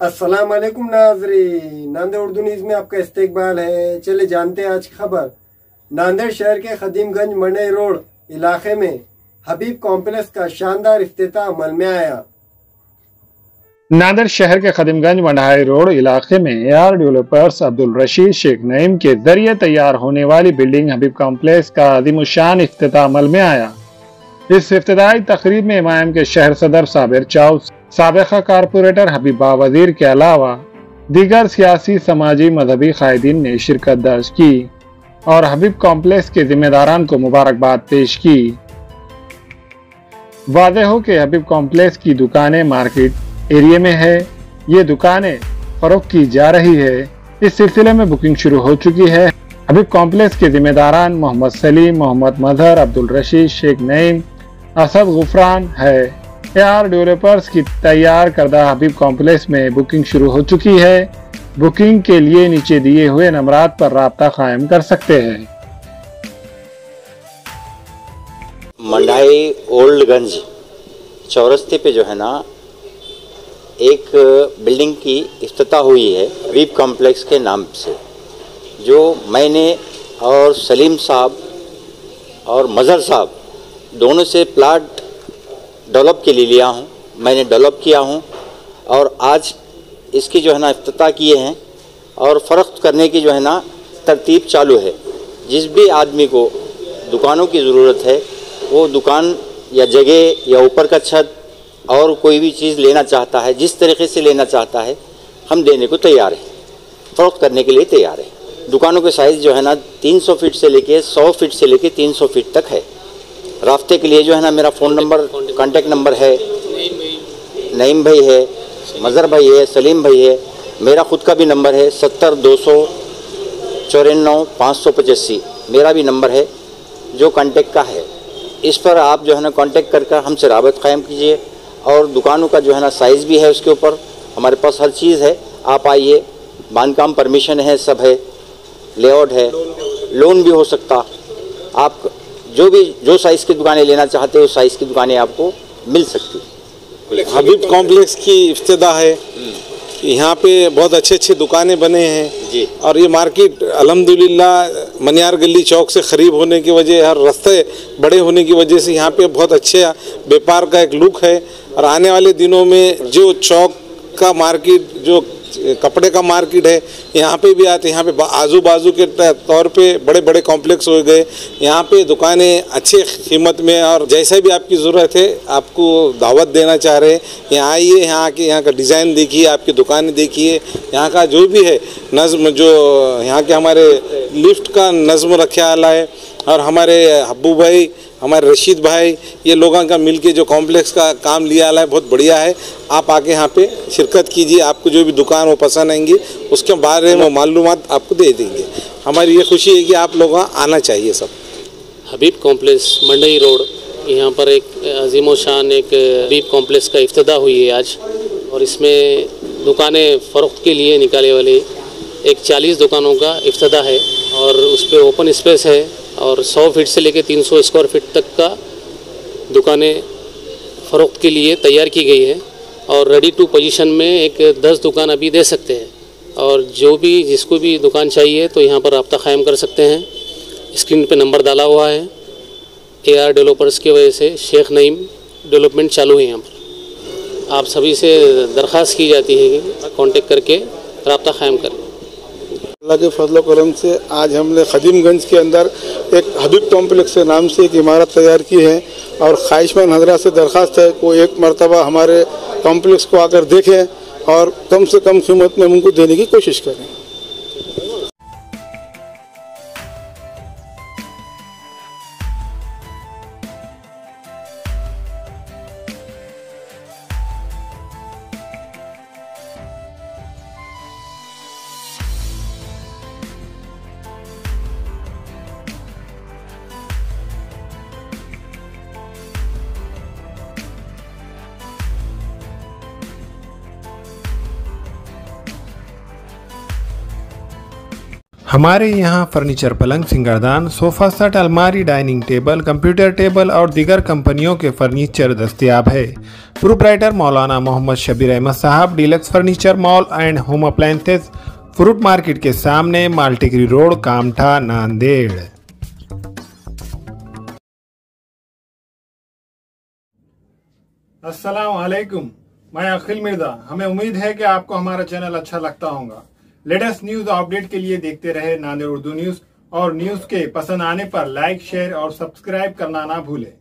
अस्सलाम वालेकुम नाज़रीन, नांदेड़ उर्दू न्यूज़ में आपका इस्तकबाल है। चले जानते हैं आज की खबर। नांदेड़ शहर के खदीमगंज मंडई रोड इलाके में हबीब कॉम्प्लेक्स का शानदार इफ्तिताह अमल में आया। नांदेड़ शहर के खदीमगंज मंडाई रोड इलाके में एआर डेवलपर्स अब्दुल रशीद शेख नईम के जरिए तैयार होने वाली बिल्डिंग हबीब कॉम्प्लेक्स का अज़ीमुश्शान इफ्तिताह अमल में आया। इस इफ्तिताही तकरीब में इमाम के शहर सदर साबिर चाउ, साबिक़ा कारपोरेटर हबीबा वजीर के अलावा दीगर सियासी, समाजी, मजहबी कायदीन ने शिरकत दर्ज की और हबीब कॉम्प्लेक्स के जिम्मेदारान को मुबारकबाद पेश की। वाज़ेह हो कि हबीब कॉम्प्लेक्स की दुकानें मार्केट एरिया में है। ये दुकानें फरोख्त की जा रही है। इस सिलसिले में बुकिंग शुरू हो चुकी है। हबीब कॉम्प्लेक्स के जिम्मेदारान मोहम्मद सलीम, मोहम्मद मजहर, अब्दुल रशीद शेख नईम, असद गुफरान है। एआर डेवलपर्स की तैयार करदा हबीब कॉम्प्लेक्स में बुकिंग शुरू हो चुकी है। बुकिंग के लिए नीचे दिए हुए नंबरात पर राब्ता कायम कर सकते हैं। मंडाई ओल्डगंज चौरस्ते पे जो है ना, एक बिल्डिंग की इफ्तिताह हुई है हबीब कॉम्प्लेक्स के नाम से, जो मैंने और सलीम साहब और मज़हर साहब दोनों से प्लाट डेवलप के लिए लिया हूँ। मैंने डेवलप किया हूँ और आज इसकी जो है ना इफ्तिताह किए हैं और फ़रोख्त करने की जो है ना तरतीब चालू है। जिस भी आदमी को दुकानों की ज़रूरत है, वो दुकान या जगह या ऊपर का छत और कोई भी चीज़ लेना चाहता है, जिस तरीके से लेना चाहता है हम देने को तैयार हैं, फ़रोख्त करने के लिए तैयार है। दुकानों के साइज़ जो है ना 300 फीट से लेके 100 फीट से लेके 300 फीट तक है। रास्ते के लिए जो है ना मेरा फ़ोन नंबर, कॉन्टेक्ट नंबर है, नईम भाई है, मज़हर भाई है, सलीम भाई है। मेरा ख़ुद का भी नंबर है 70 294 585, मेरा भी नंबर है जो कांटेक्ट का है। इस पर आप जो है ना कांटेक्ट कर हमसे राबत कायम कीजिए। और दुकानों का जो है ना साइज़ भी है, उसके ऊपर हमारे पास हर चीज़ है। आप आइए, बांधकाम परमिशन है, सब है, लेआउट है, लोन भी हो सकता। आप जो साइज़ की दुकानें लेना चाहते हो, उस साइज़ की दुकानें आपको मिल सकती। हबीब कॉम्प्लेक्स की इफ्तिताह है। यहाँ पे बहुत अच्छे दुकानें बने हैं जी। और ये मार्केट अल्हम्दुलिल्लाह मनियार गली चौक से करीब होने की वजह, हर रास्ते बड़े होने की वजह से यहाँ पे बहुत अच्छे व्यापार का एक लुक है। और आने वाले दिनों में जो चौक का मार्केट, जो कपड़े का मार्केट है, यहाँ पे भी आते। यहाँ पे आजू बाजू के तौर पे बड़े बड़े कॉम्प्लेक्स हो गए। यहाँ पे दुकानें अच्छे कीमत में और जैसा भी आपकी ज़रूरत है, आपको दावत देना चाह रहे हैं। यहाँ आइए, यहाँ का डिज़ाइन देखिए, आपकी दुकानें देखिए, यहाँ का जो भी है नज़्म, जो यहाँ के हमारे लिफ्ट का नज़्म रखा आला है, और हमारे हब्बू भाई, हमारे रशीद भाई, ये लोगों का मिलके जो कॉम्प्लेक्स का काम लिया है बहुत बढ़िया है। आप आके यहाँ पे शिरकत कीजिए। आपको जो भी दुकान वो पसंद आएंगी, उसके बारे में मालूमात आपको दे देंगे। हमारी ये खुशी है कि आप लोग आना चाहिए सब। हबीब कॉम्प्लेक्स मंडई रोड, यहाँ पर एक अजीम शान एक हबीब कॉम्प्लेक्स का इफ्तिताह हुई है आज। और इसमें दुकानें फ़रोख्त के लिए निकाले वाले एक 40 दुकानों का इफ्तिताह है। और उस पर ओपन स्पेस है और 100 फीट से लेकर 300 स्क्वायर फीट तक का दुकानें फ़रोख्त के लिए तैयार की गई है। और रेडी टू पोजीशन में एक 10 दुकान अभी दे सकते हैं। और जिसको भी दुकान चाहिए तो यहाँ पर रब्ता कायम कर सकते हैं। स्क्रीन पे नंबर डाला हुआ है। एआर डेवलपर्स की वजह से शेख नईम डेवलपमेंट चालू है। यहाँ पर आप सभी से दरख्वास्त की जाती है कि कांटेक्ट करके रब्ता कायम करें। अल्लाह के फजल करम से आज हमने खदीमगंज के अंदर एक हबीब कॉम्प्लेक्स के नाम से एक इमारत तैयार की है। और ख्वाहिशमंद हजरात से दरख्वास्त है को एक मरतबा हमारे कॉम्प्लेक्स को आकर देखें और कम से कम कीमत में उनको देने की कोशिश करें। हमारे यहाँ फर्नीचर, पलंग, सिंगारदान, सोफा सेट, अलमारी, डाइनिंग टेबल, कंप्यूटर टेबल और दीगर कंपनियों के फर्नीचर दस्तयाब है। प्रोप्राइटर मौलाना मोहम्मद शबीर अहमद साहब, deluxe furniture mall and home appliances, fruit market के सामने, मालटिकरी रोड, कामठा, नांदेड़। अस्सलाम वालेकुम, मैं अखिल मिर्जा। हमें उम्मीद है कि आपको हमारा चैनल अच्छा लगता होगा। लेटेस्ट न्यूज अपडेट के लिए देखते रहे नांदेड़ उर्दू न्यूज, और न्यूज के पसंद आने पर लाइक, शेयर और सब्सक्राइब करना ना भूलें।